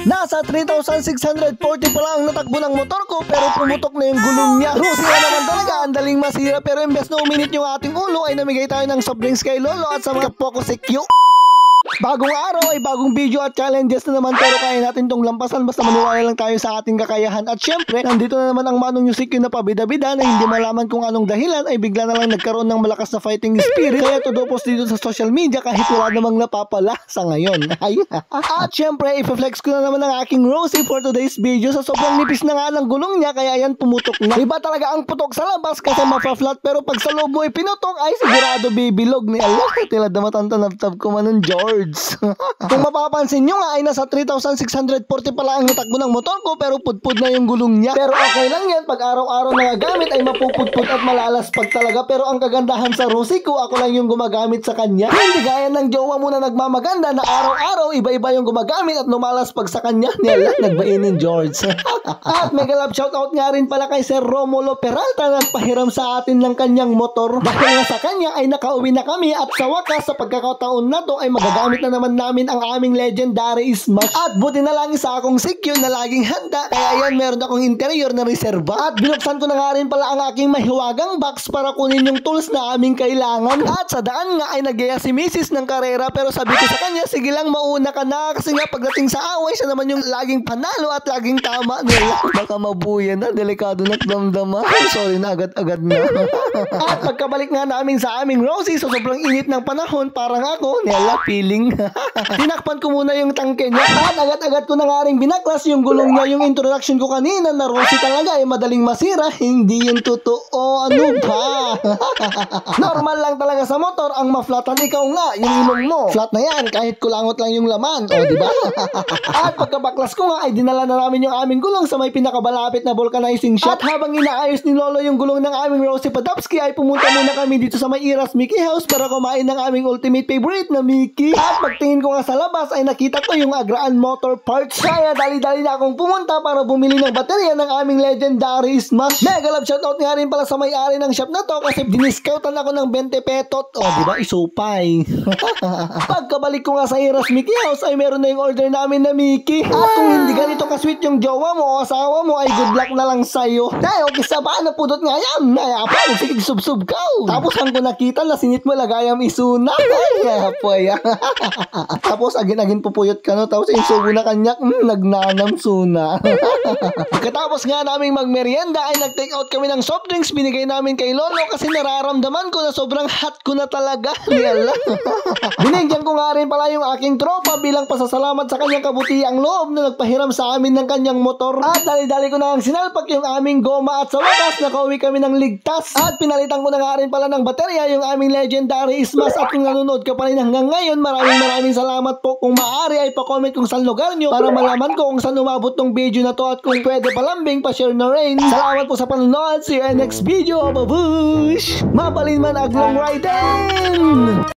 Nasa 3,640 pa lang ang natakbo ng motor ko pero pumutok na yung gulong niya. Rusi na naman talaga, ang daling masira pero imbes na uminit yung ating ulo ay namigay tayo ng soft drinks kay Lolo at sa mga kapwa ko si Q. Bagong araw ay bagong video at challenges na naman pero kaya natin tong lampasan basta maniwala lang tayo sa ating kakayahan. At syempre, nandito na naman ang manong yung sikyo na pabida-bida na hindi malaman kung anong dahilan ay bigla na lang nagkaroon ng malakas na fighting spirit. Kaya tudopos dito sa social media kahit wala namang napapala sa ngayon. At syempre, i-flex ko na naman ang aking Rosie for today's video sa sobrang nipis na nga ng gulong niya kaya yan pumutok na. Iba talaga ang putok sa labas kasi mapa-flat pero pag sa loob mo ay pinutok ay sigurado bibilog ni Allah. Tila na matantanab-tab ko man ng George. Kung mapapansin nyo nga ay nasa 3,640 pala ang natakbo ng motor ko pero pudpud na yung gulong niya. Pero okay lang yan pag araw-araw nagagamit ay mapupudpud at malalaspag talaga. Pero ang kagandahan sa Rosie ko, ako lang yung gumagamit sa kanya. Hindi gaya ng jowa mo na nagmamaganda na araw-araw iba-iba yung gumagamit at lumalaspag sa kanya. Nila, nagbainin George. At mega love shoutout nga rin pala kay Sir Romulo Peralta na nagpahiram sa atin ng kanyang motor. Dahil nga sa kanya ay nakauwi na kami at sa wakas sa pagkakataon na to ay magagamit na naman namin ang aming legendary smash. At buti na lang sa akong sikyo na laging handa kaya yan meron akong interior na reserva. At binuksan ko na nga rin pala ang aking mahiwagang box para kunin yung tools na aming kailangan. At sa daan nga ay nagyaya si Mrs. ng karera pero sabi ko sa kanya sige lang mauna ka na kasi nga pagdating sa away siya naman yung laging panalo at laging tama nila. Baka mabuyan na, delikado na damdama. Sorry na agad-agad na. At pagkabalik nga namin sa aming Rosie so sobrang init ng panahon parang ako nila feeling. Tinakpan ko muna yung tangke niya at agad-agad ko na nga rin binaklas yung gulong niya. Yung introduction ko kanina na Rosie talaga ay madaling masira, hindi yung totoo. Ano ba? Normal lang talaga sa motor ang maflatan. Ikaw nga, yung ilong mo flat na yan kahit kulangot lang yung laman, o diba? At pagkabaklas ko nga ay dinala na namin yung aming gulong sa may pinakabalapit na vulcanizing shop. At habang inaayos ni Lolo yung gulong ng aming Rosie Padapski ay pumunta muna kami dito sa may Iras Mickey House para kumain ng aming ultimate favorite na Mickey. At pagtingin ko nga sa labas ay nakita ko yung Agraan Motor Parts. Kaya dali-dali na akong pumunta para bumili ng baterya ng aming legendary smash. Mega love shoutout nga rin pala sa may-ari ng shop na to kasi diniscountan ako ng 20 petot. O diba, isupay. Pagkabalik ko nga sa Iras Mickey House ay meron na yung order namin na Mickey. At kung hindi ganito ka-sweet yung jowa mo o asawa mo ay good luck na lang sa'yo. Dahil okay sa ba, napudot nga yan. Ay apa, sige sub-sub ka. Tapos ang ko nakita na sinit mo lagayam isuna. Ay apoy. Tapos agin-agin pupuyot ka no. Tapos insubo na kanyak, nagnanam suna. Pagkatapos nga naming magmerienda ay nag-take out kami ng soft drinks. Binigay namin kay Lolo kasi nararamdaman ko na sobrang hot ko na talaga. Binigyan ko nga rin pala yung aking tropa bilang pasasalamat sa kanyang kabutiang loob na nagpahiram sa amin ng kanyang motor. At dali-dali ko na ang sinalpak yung aming goma at sa wakas nakauwi kami ng ligtas. At pinalitan ko na nga rin pala ng baterya yung aming legendary smash. At kung nanonood ka pa rin hanggang ngayon, maraming salamat po. Kung maaari ay pa-comment kung saan lugar nyo para malaman ko kung saan umabot tong video na to at kung pwede palambing pa-share na rin. Salamat po sa panonood. See you in next video. Babush! Mabalin man aglong riding!